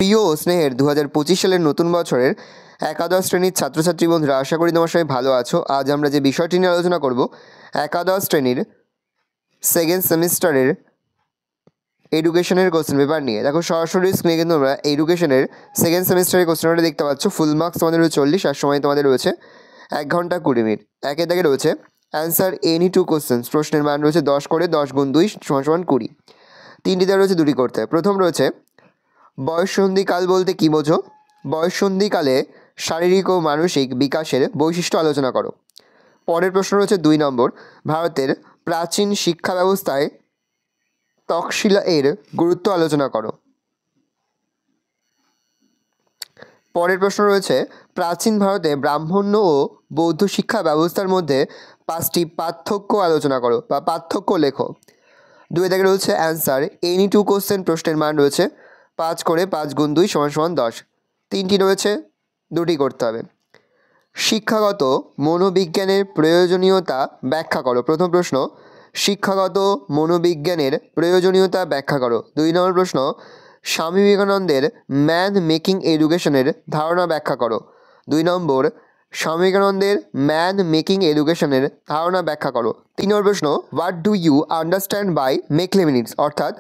প্রিয় ও স্নেহের 2025 সালের নতুন বছরের একাদশ শ্রেণীর ছাত্রছাত্রী বন্ধুরা, আশা করি তোমার সবাই ভালো আছো। আজ আমরা যে বিষয়টি নিয়ে আলোচনা করব, একাদশ শ্রেণীর সেকেন্ড সেমিস্টারের এডুকেশনের কোশ্চেন পেপার নিয়ে। দেখো, সরাসরি স্ক্রিনে কিন্তু তোমরা এডুকেশনের সেকেন্ড সেমিস্টারের কোশ্চেন পেপারটা দেখতে পাচ্ছ। ফুল মার্কস তোমাদের রয়েছে 40, আর সময় তোমাদের রয়েছে 1 ঘন্টা 20 মিনিট। একে দাগে রয়েছে অ্যান্সার এনি টু কোশ্চেন্স, প্রশ্নের মান রয়েছে 10 করে, 10 গুণ 2 সমান 20। তিনটিতে রয়েছে দুটি করতে। প্রথম রয়েছে বয়ঃসন্ধিকাল বলতে কী বোঝো? বয়ঃসন্ধিকালে শারীরিক ও মানসিক বিকাশের বৈশিষ্ট্য আলোচনা করো। পরের প্রশ্ন রয়েছে 2 নম্বর, ভারতের প্রাচীন শিক্ষা ব্যবস্থায় তক্ষশিলা এর গুরুত্ব আলোচনা করো। পরের প্রশ্ন রয়েছে প্রাচীন ভারতে ব্রাহ্মণ্য ও বৌদ্ধ শিক্ষা ব্যবস্থার মধ্যে 5টি পার্থক্য আলোচনা করো বা পার্থক্য লেখো। 2 দাগে রয়েছে অ্যান্সার এনি টু কোশ্চেন, প্রশ্নের মান রয়েছে 5 করে, 5 গুণ 2 সমান 10। তিনটি রয়েছে, দুটি করতে হবে। শিক্ষাগত মনোবিজ্ঞানের প্রয়োজনীয়তা ব্যাখ্যা করো। প্রথম প্রশ্ন, শিক্ষাগত মনোবিজ্ঞানের প্রয়োজনীয়তা ব্যাখ্যা করো। 2 নম্বর প্রশ্ন, স্বামী বিবেকানন্দের ম্যান মেকিং এডুকেশনের ধারণা ব্যাখ্যা করো। 2 নম্বর, স্বামী বিবেকানন্দের ম্যান মেকিং এডুকেশনের ধারণা ব্যাখ্যা করো। 3 নম্বর প্রশ্ন, what do you understand by Macaulay minutes, অর্থাৎ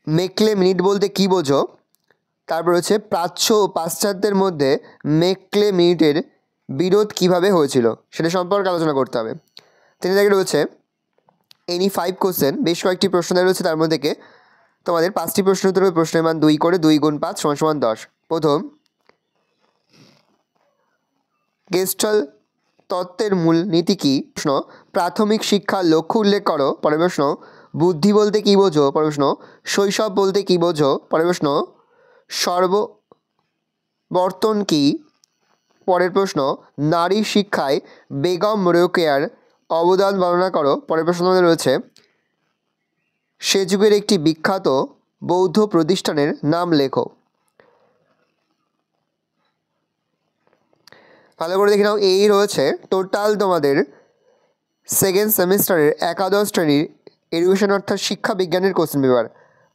মেকলে মিনিট বলতে কী বোঝো? তারপর হচ্ছে প্রাচ্য ও পাশ্চাত্যের মধ্যে মেকলে মিনিটের বিরোধ কিভাবে হয়েছিল সেটা সম্পর্কে আলোচনা করতে হবে। 3 দাগে রয়েছে এনি 5 কোশ্চেন, বেশ কয়েকটি প্রশ্ন দেওয়া রয়েছে, তার মধ্যে থেকে তোমাদের 5টি প্রশ্ন উত্তর হবে। প্রশ্নের মান 2 করে, 2 গুণ 5 সমান 10। প্রথম, গেস্টাল তত্ত্বের মূল নীতি কী? প্রশ্ন, প্রাথমিক শিক্ষার লক্ষ্য উল্লেখ করো। পরের প্রশ্ন, বুদ্ধি বলতে কী বোঝো? পরের প্রশ্ন, শৈশব বলতে কী বোঝো? পরের প্রশ্ন, সর্ববর্তন কী? পরের প্রশ্ন, নারী শিক্ষায় বেগম রোকেয়ার অবদান বর্ণনা করো। পরের প্রশ্ন রয়েছে সে যুগের একটি বিখ্যাত বৌদ্ধ প্রতিষ্ঠানের নাম লেখো। ভালো করে দেখে নাও, এই রয়েছে টোটাল তোমাদের সেকেন্ড সেমিস্টারের একাদশ শ্রেণীর এডুকেশন অর্থাৎ শিক্ষা বিজ্ঞানের কোশ্চেন পেপার।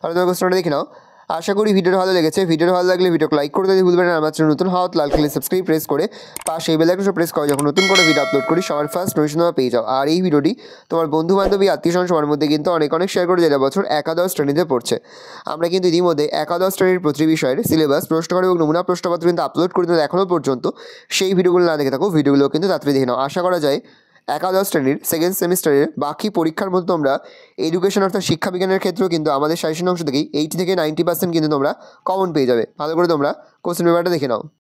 ভালো করে কোশ্চেনটা দেখে নাও। আশা করি ভিডিওটা ভালো লেগেছে। ভিডিওটা ভালো লাগলে ভিডিওকে লাইক করতে ভুলবেন না। আমার চ্যানেল নতুন হওয়া লাল কালি সাবস্ক্রাইব প্রেস করে পাশে এই বেল আইকনটা প্রেস করো, যখন নতুন করে ভিডিও আপলোড করি সবার ফার্স্ট নোটিফিকেশন পেয়ে যাও। আর এই ভিডিওটি তোমার বন্ধু বান্ধবী আত্মীয়স্বজন সবার মধ্যে কিন্তু অনেক শেয়ার করে, যেটা বছর একাদশ শ্রেণীতে পড়ছে। আমরা কিন্তু ইতিমধ্যে একাদশ শ্রেণীর প্রতি বিষয়ের সিলেবাস, প্রশ্নকার এবং নমুনা প্রশ্নপত্র কিন্তু আপলোড করে দিতে এখনও পর্যন্ত সেই ভিডিওগুলো না দেখে থাকো, ভিডিওগুলো কিন্তু তাড়াতাড়ি দেখে নাও। আশা করা যায় একাদশ শ্রেণীর সেকেন্ড সেমিস্টারের বাকি পরীক্ষার মধ্যে তোমরা এডুকেশন অর্থাৎ শিক্ষা বিজ্ঞানের ক্ষেত্রেও কিন্তু আমাদের সাজেশন অংশ থেকেই 80 থেকে 90% কিন্তু তোমরা কমন পেয়ে যাবে। ভালো করে তোমরা কোশ্চেন পেপারটা দেখে নাও।